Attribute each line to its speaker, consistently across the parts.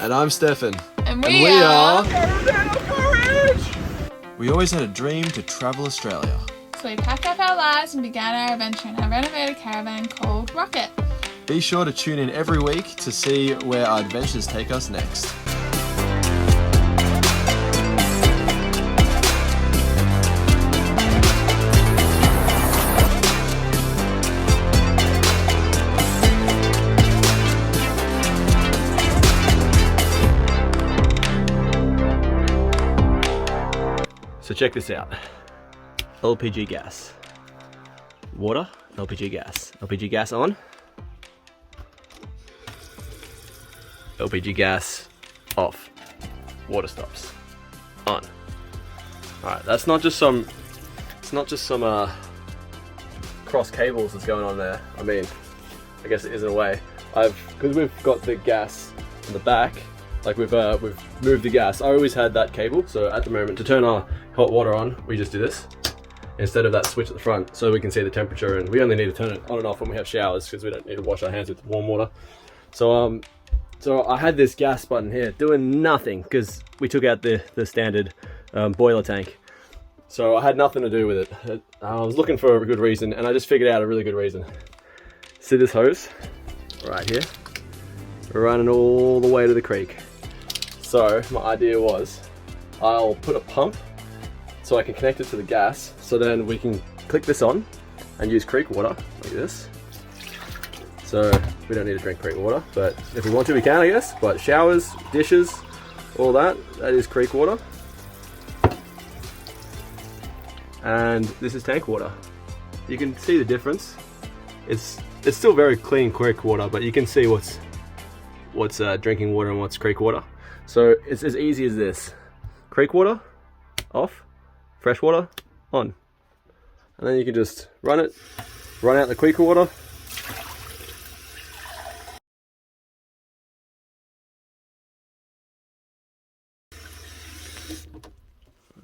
Speaker 1: And I'm Stefan.
Speaker 2: And we are
Speaker 1: We always had a dream to travel Australia.
Speaker 2: So we packed up our lives and began our adventure in our renovated caravan called Rocket.
Speaker 1: Be sure to tune in every week to see where our adventures take us next.
Speaker 3: So check this out. LPG gas. Water, LPG gas. LPG gas on. LPG gas off. Water stops. On. Alright, that's not just some cross cables that's going on there. I mean, I guess it is in a way. Because we've got the gas in the back, like we've moved the gas. I always had that cable, so at the moment to turn our hot water on, we just do this instead of that switch at the front, so we can see the temperature, and we only need to turn it on and off when we have showers because we don't need to wash our hands with warm water. So I had this gas button here doing nothing because we took out the standard boiler tank. So I had nothing to do with it. I was looking for a good reason, and I just figured out a really good reason. See this hose right here, running all the way to the creek. So my idea was I'll put a pump so I can connect it to the gas, so then we can click this on and use creek water like this. So we don't need to drink creek water, but if we want to we can, I guess. But showers, dishes, all that is creek water. And this is tank water. You can see the difference. It's still very clean creek water, but you can see what's drinking water and what's creek water. So it's as easy as this. Creek water off, fresh water on. And then you can just run out the creek water.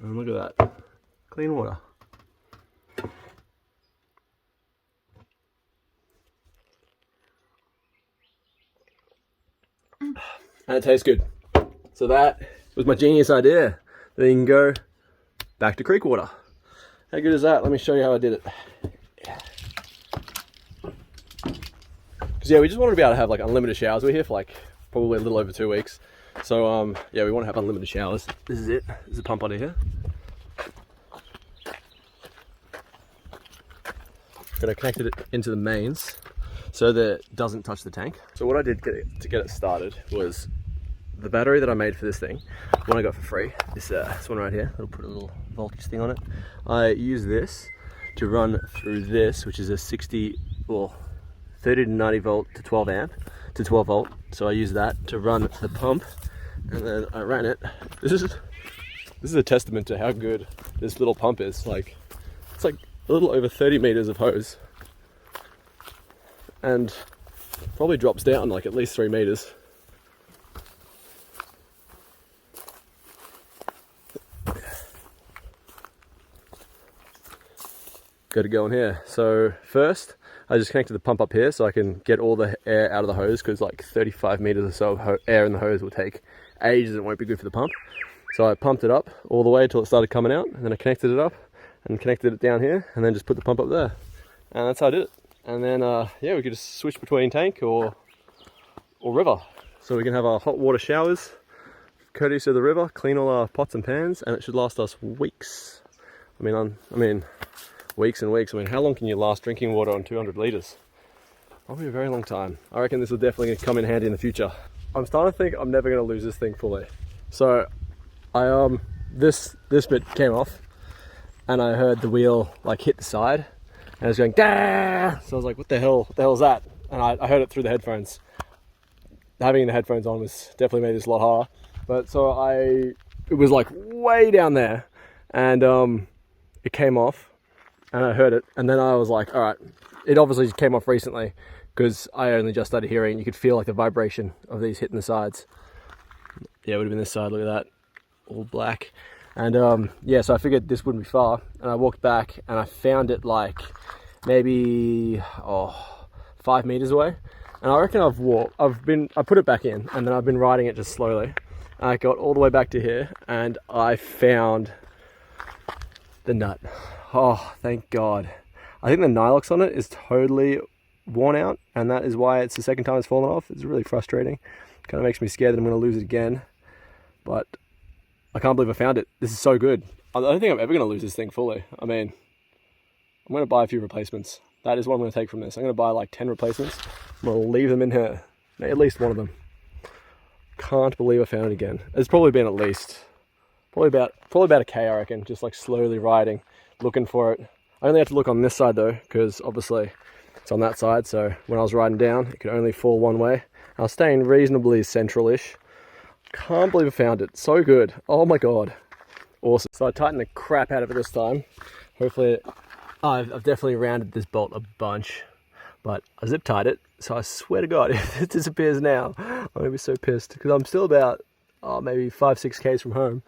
Speaker 3: And look at that, clean water. And it tastes good. So that was my genius idea. Then you can go back to creek water. How good is that? Let me show you how I did it. Because yeah, we just wanted to be able to have like unlimited showers. We're here for like probably a little over 2 weeks. So yeah, we want to have unlimited showers. This is it. There's a pump under here. Gonna connect it into the mains so that it doesn't touch the tank. So what I did to get it started was the battery that I made for this thing, one I got for free, this one right here. I'll put a little voltage thing on it. I use this to run through this, which is a 30 to 90 volt to 12 amp to 12 volt. So I use that to run the pump, and then I ran it. This is a testament to how good this little pump is. Like, it's like a little over 30 meters of hose, and probably drops down like at least 3 meters. Got to go in here. So first I just connected the pump up here so I can get all the air out of the hose, because like 35 meters or so of air in the hose will take ages and it won't be good for the pump. So I pumped it up all the way until it started coming out, and then I connected it up and connected it down here, and then just put the pump up there, and that's how I did it. And then yeah, we could just switch between tank or river, so we can have our hot water showers courtesy of the river, clean all our pots and pans, and it should last us weeks. I mean weeks and weeks. I mean, how long can you last drinking water on 200 liters? Probably a very long time. I reckon this will definitely come in handy in the future. I'm starting to think I'm never going to lose this thing fully. So I this bit came off, and I heard the wheel like hit the side, and it was going dah. So I was like, what the hell is that? And I heard it through the headphones. Having the headphones on was definitely made this a lot harder. But so it was like way down there, and it came off, and I heard it, and then I was like, all right, it obviously came off recently because I only just started hearing. You could feel like the vibration of these hitting the sides. Yeah, it would have been this side. Look at that, all black. And yeah, so I figured this wouldn't be far, and I walked back and I found it like maybe 5 meters away, And I reckon I put it back in, and then I've been riding it just slowly. I got all the way back to here, and I found the nut. Oh, thank God. I think the nylox on it is totally worn out, and that is why it's the second time it's fallen off. It's really frustrating. Kind of makes me scared that I'm going to lose it again, but I can't believe I found it. This is so good. I don't think I'm ever going to lose this thing fully. I mean, I'm going to buy a few replacements. That is what I'm going to take from this. I'm going to buy like 10 replacements. I'm going to leave them in here. At least one of them. Can't believe I found it again. It's probably been at least, probably about a K, I reckon. Just like slowly riding, looking for it. I only had to look on this side though, because obviously it's on that side. So when I was riding down, it could only fall one way. I was staying reasonably central-ish. Can't believe I found it. So good. Oh my God. Awesome. So I tightened the crap out of it this time. Hopefully, I've definitely rounded this bolt a bunch, but I zip tied it. So I swear to God, if it disappears now, I'm gonna be so pissed because I'm still about maybe 5-6 Ks from home,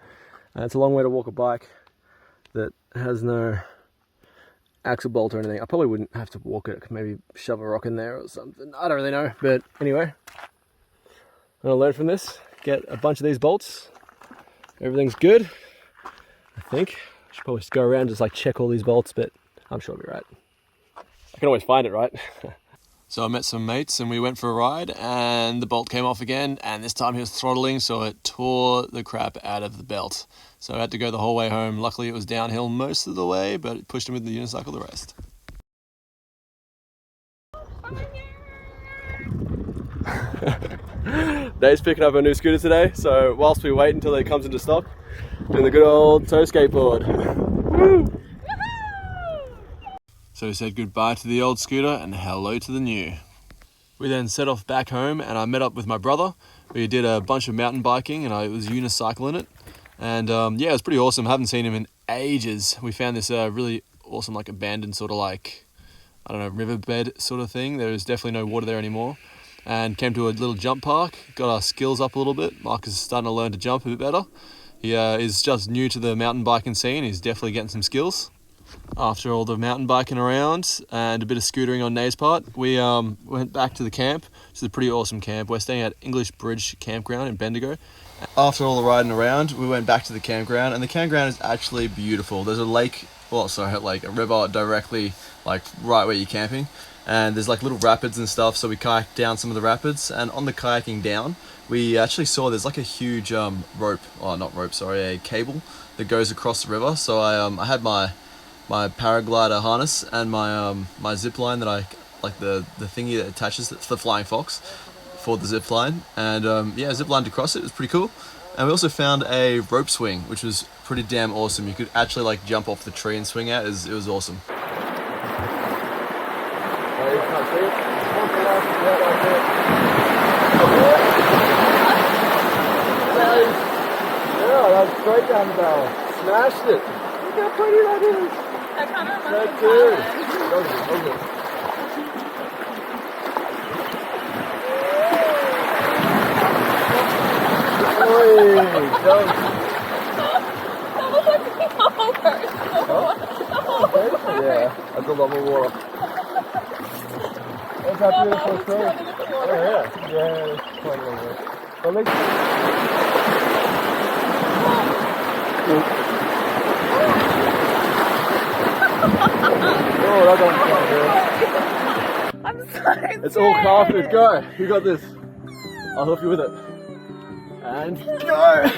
Speaker 3: and it's a long way to walk a bike that has no axle bolt or anything. I probably wouldn't have to walk it. I could maybe shove a rock in there or something. I don't really know, but anyway, I'm gonna learn from this. Get a bunch of these bolts. Everything's good, I think. I should probably just go around and just like check all these bolts, but I'm sure I'll be right. I can always find it, right?
Speaker 1: So I met some mates and we went for a ride, and the bolt came off again, and this time he was throttling, so it tore the crap out of the belt. So I had to go the whole way home. Luckily it was downhill most of the way, but it pushed him with the unicycle the rest.
Speaker 3: Dave's picking up a new scooter today, so whilst we wait until it comes into stock, doing the good old toe skateboard. Woo!
Speaker 1: So we said goodbye to the old scooter and hello to the new. We then set off back home, and I met up with my brother. We did a bunch of mountain biking, and I was unicycling it. And yeah, it was pretty awesome. I haven't seen him in ages. We found this really awesome, like abandoned sort of like, I don't know, riverbed sort of thing. There is definitely no water there anymore. And came to a little jump park, got our skills up a little bit. Marcus is starting to learn to jump a bit better. He is just new to the mountain biking scene. He's definitely getting some skills. After all the mountain biking around and a bit of scootering on Nate's part, we went back to the camp. This is a pretty awesome camp. We're staying at English Bridge Campground in Bendigo. After all the riding around, we went back to the campground, and the campground is actually beautiful. There's a lake, like a river directly like right where you're camping, and there's like little rapids and stuff, so we kayaked down some of the rapids, and on the kayaking down, we actually saw there's like a huge a cable that goes across the river. So I had my paraglider harness and my zip line that I like the thingy that attaches it to the Flying Fox for the zip line, and yeah, zip lined across it. It was pretty cool. And we also found a rope swing, which was pretty damn awesome. You could actually like jump off the tree and swing out. It was awesome.
Speaker 3: Yeah, that's straight down the barrel. Smashed it. Look how pretty that is.
Speaker 2: That kind of reminds me of
Speaker 3: That
Speaker 2: was like the whole person.
Speaker 3: yeah, that's a lot more water. What's happening in the first row? Yeah, it's quite a long way. At least... Oh, that doesn't sound good.
Speaker 2: I'm so scared.
Speaker 3: It's all carpeted. Go. You got this. I'll help you with it. And go.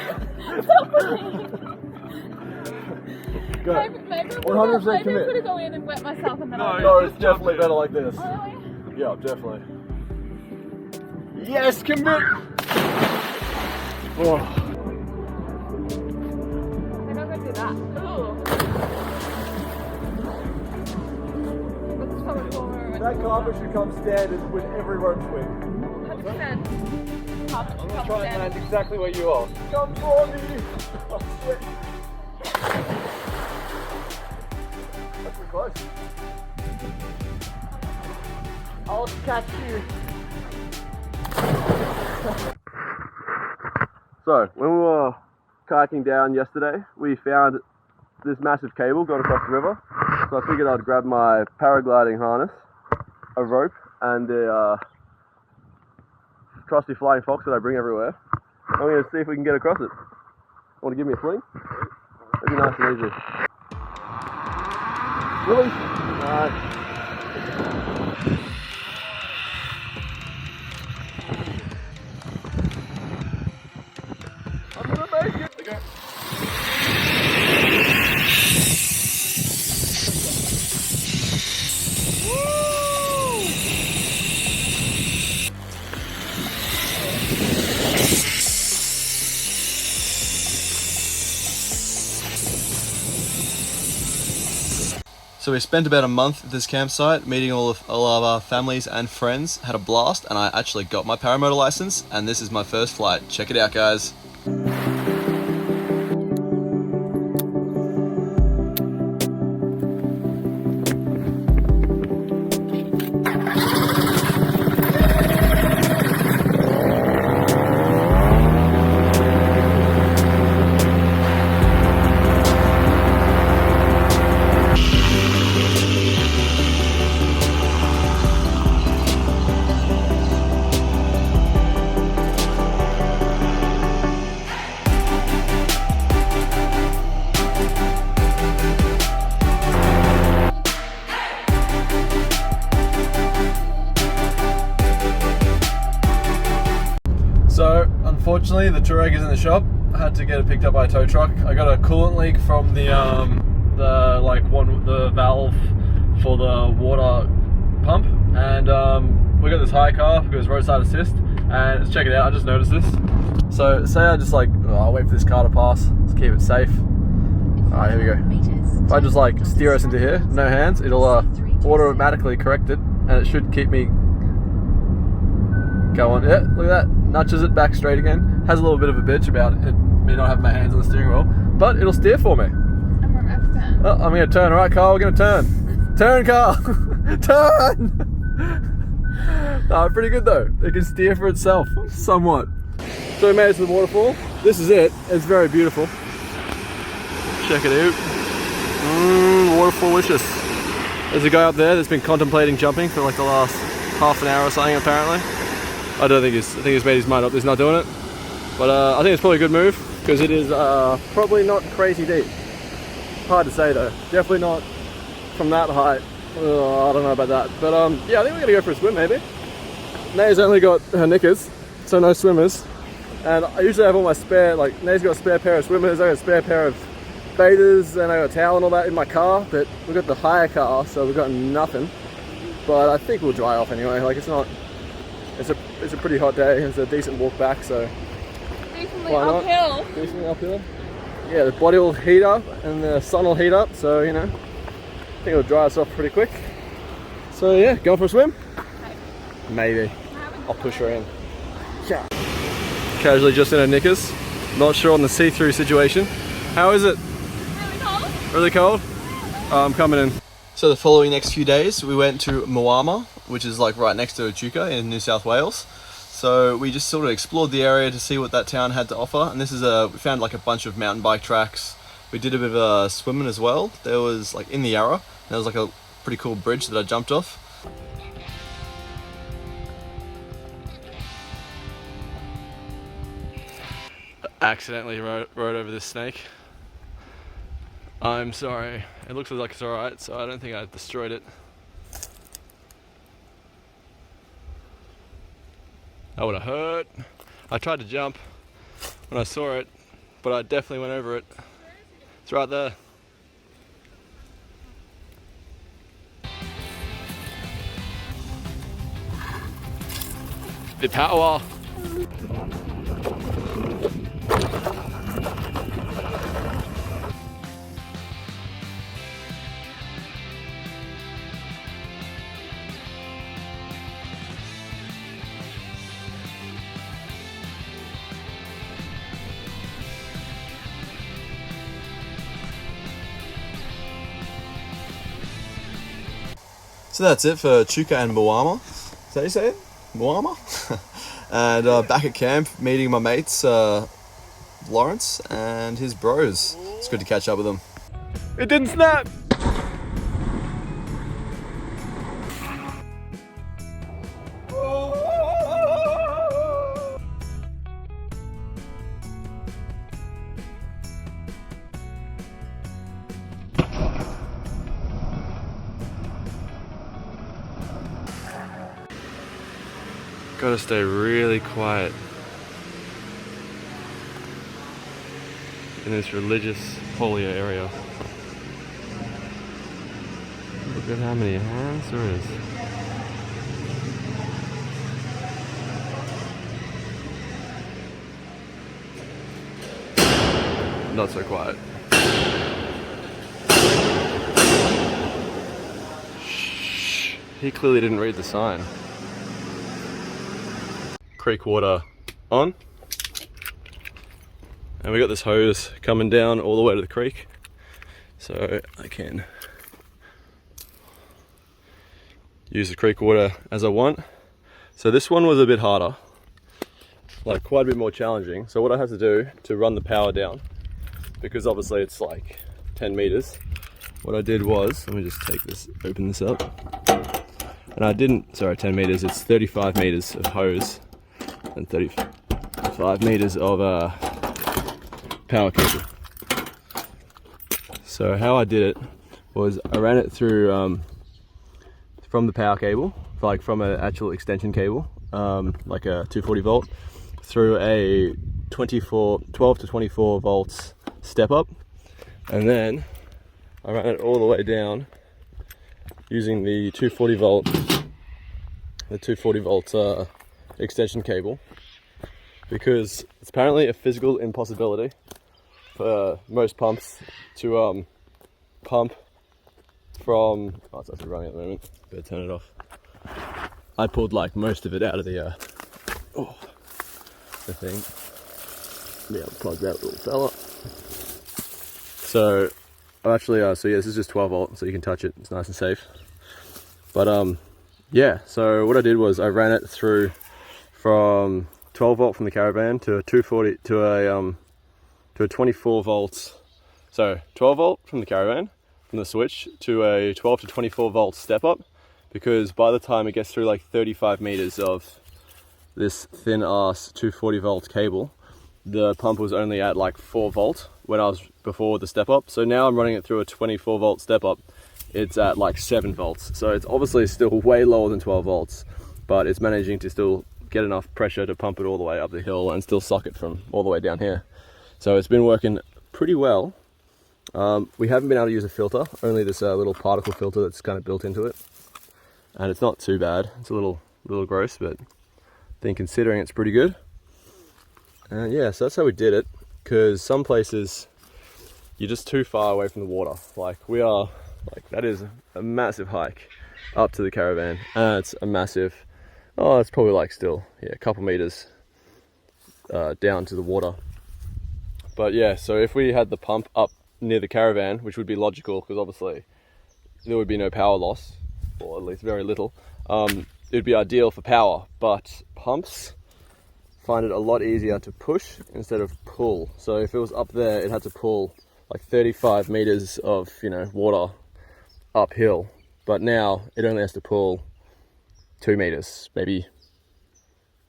Speaker 3: Go.
Speaker 2: Maybe
Speaker 3: 100% commit.
Speaker 2: I'm gonna go in and wet myself and then I'll
Speaker 3: No, it's definitely better like this.
Speaker 2: Really?
Speaker 3: Yeah, definitely. Yes, commit. Oh.
Speaker 2: I'm not gonna do that. Ooh. That's so much warmer.
Speaker 3: That carpet should come standard with every rope swing.
Speaker 2: 100%. Carpet should
Speaker 3: I'm
Speaker 2: come
Speaker 3: gonna try and land
Speaker 2: standard.
Speaker 3: exactly where you are. Come for me! Oh, sweat. That's pretty close. I'll catch you. So, when we were kayaking down yesterday, we found this massive cable going across the river. So I figured I'd grab my paragliding harness, a rope, and the trusty flying fox that I bring everywhere. I'm going to see if we can get across it. Want to give me a fling? It'd be nice and easy. Really? No. I'm going to make it! Okay.
Speaker 1: So we spent about a month at this campsite, meeting all of our families and friends, had a blast, and I actually got my paramotor license, and this is my first flight. Check it out, guys. So, unfortunately, the tour egg is in the shop. I had to get it picked up by a tow truck. I got a coolant leak from the valve for the water pump, and we got this hire car because Roadside Assist, and let's check it out. I just noticed this. So, say I just I'll wait for this car to pass. Let's keep it safe. Alright, here we go. If I just steer us into here, no hands, it'll automatically correct it, and it should keep me going. Yeah, look at that. Nudges it back straight again. Has a little bit of a bitch about it, me not having my hands on the steering wheel, but it'll steer for me.
Speaker 2: And we're about to turn.
Speaker 3: Oh, I'm going to turn. Alright, Carl, we're going to turn. Turn, Carl. Turn! Pretty good though. It can steer for itself, somewhat. So we made it to the waterfall. This is it. It's very beautiful. Check it out. Waterfall-licious. There's a guy up there that's been contemplating jumping for the last half an hour or something, apparently. I think he's made his mind up. He's not doing it, but I think it's probably a good move because it is probably not crazy deep. Hard to say though. Definitely not from that height. I don't know about that, but yeah, I think we're gonna go for a swim maybe. Nae's only got her knickers, so no swimmers. And I usually have all my spare. Nae's got a spare pair of swimmers. I got a spare pair of bathers, and I got a towel and all that in my car. But we got the hire car, so we've got nothing. But I think we'll dry off anyway. It's not. It's a pretty hot day. It's a decent walk back, so
Speaker 2: Decently uphill.
Speaker 3: Decently uphill. Yeah, the body will heat up and the sun will heat up, so I think it'll dry us off pretty quick. So yeah, going for a swim? Maybe. I'll push her in. Yeah. Casually just in her knickers. Not sure on the see-through situation. How is it?
Speaker 2: Really cold?
Speaker 3: Really cold? I'm coming in.
Speaker 1: So the following next few days, we went to Mukammar, which is right next to Echuca in New South Wales. So we just sort of explored the area to see what that town had to offer. And this is we found a bunch of mountain bike tracks. We did a bit of swimming as well. There was in the Yarra, there was a pretty cool bridge that I jumped off. I accidentally rode over this snake. I'm sorry. It looks like it's alright, so I don't think I destroyed it. That would have hurt. I tried to jump when I saw it, but I definitely went over it. It's right there. The power. So that's it for Echuca and Mukammar. Is that how you say it? Mukammar? And back at camp, meeting my mates, Lawrence and his bros. It's good to catch up with them.
Speaker 3: It didn't snap! Gotta stay really quiet in this religious polio area. Look at how many hands there is. Not so quiet. Shh. He clearly didn't read the sign. Creek water on. And we got this hose coming down all the way to the creek. So I can use the creek water as I want. So this one was a bit harder, like quite a bit more challenging. So what I had to do to run the power down, because obviously it's like 10 meters, what I did was, let me just take this, open this up. And I didn't, sorry, 10 meters, it's 35 meters of hose and 35 meters of power cable. So how I did it was I ran it through from the power cable, like from an actual extension cable, like a 240 volt, through a 12 to 24 volts step up, and then I ran it all the way down using the 240 volt extension cable, because it's apparently a physical impossibility for most pumps to pump from, oh, it's actually running at the moment, better turn it off. I pulled like most of it out of the thing. Yeah, I'll plug that little fella. So actually, so yeah, this is just 12 volt, so you can touch it, it's nice and safe. But yeah, so what I did was I ran it through from 12 volt from the caravan to a 240 to a 24 volts. So 12 volt from the caravan, from the switch, to a 12 to 24 volt step up, because by the time it gets through like 35 meters of this thin ass 240 volt cable, the pump was only at like 4 volt when I was before the step up. So now I'm running it through a 24 volt step up, it's at like 7 volts. So it's obviously still way lower than 12 volts, but it's managing to still get enough pressure to pump it all the way up the hill and still suck it from all the way down here. So it's been working pretty well. We haven't been able to use a filter, only this little particle filter that's kind of built into it. And it's not too bad. It's a little gross, but I think considering it's pretty good. And yeah, so that's how we did it, because some places you're just too far away from the water. Like we are, like that is a massive hike up to the caravan, and it's a massive, oh, it's probably like still, yeah, a couple meters down to the water. But yeah, so if we had the pump up near the caravan, which would be logical because obviously there would be no power loss, or at least very little, it would be ideal for power. But pumps find it a lot easier to push instead of pull. So if it was up there, it had to pull like 35 meters of, you know, water uphill, but now it only has to pull 2 meters, maybe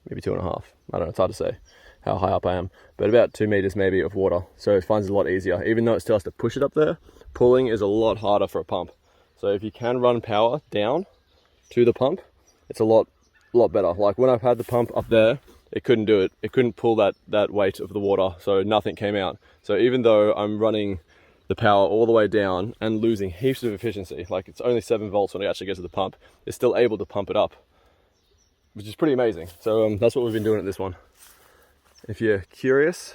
Speaker 3: 2.5. I don't know, it's hard to say how high up I am, but about 2 meters maybe of water. So it finds it a lot easier, even though it still has to push it up there. Pulling is a lot harder for a pump. So if you can run power down to the pump, it's a lot better. Like when I've had the pump up there, it couldn't do it. It couldn't pull that weight of the water, so nothing came out. So even though I'm running the power all the way down and losing heaps of efficiency, like it's only 7 volts when I actually get to the pump, it's still able to pump it up, which is pretty amazing. So that's what we've been doing at this one. If you're curious,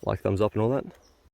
Speaker 3: like, thumbs up and all that.